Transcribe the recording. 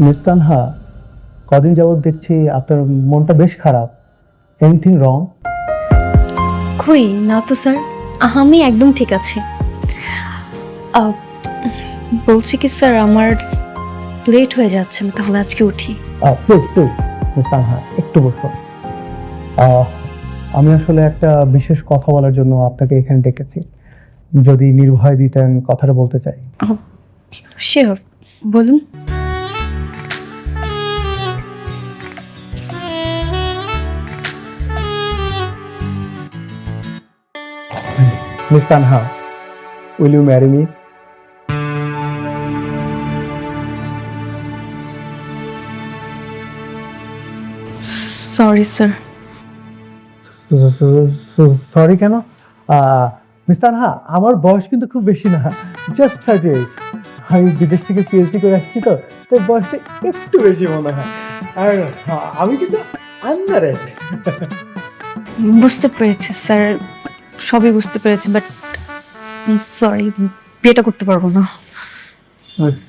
Miss Tanha, কদিন যাবত দেখছি আপনার মনটা বেশ খারাপ। Anything wrong? কই না তো স্যার, আমি একদম ঠিক আছি। আহ, বলছি কি স্যার, আমার লেট হয়ে যাচ্ছে, আমি তাহলে আজকে উঠি। প্লিজ প্লিজ মিস তানহা, একটু বসুন। আমি আসলে একটা বিশেষ কথা বলার জন্য আপনাকে এখানে ডেকেছি। যদি নির্ভয় দিতেন, কথাটা বলতে চাই। শিওর, বলুন। Miss Tanha, will you marry me? Sorry sir. Sorry কেন? মিস তানহা, আমার বয়স কিন্তু খুব বেশি না, জাস্ট 38। আমি বিদেশ থেকে পিএইচডি করে আসছি, তো তাই বয়সটা একটু বেশি মনে হয়। আর আমি কিন্তু আনম্যারেড। বুঝতে পেরেছি স্যার, সবই বুঝতে পেরেছি, বাট সরি, বিয়েটা করতে পারবো না।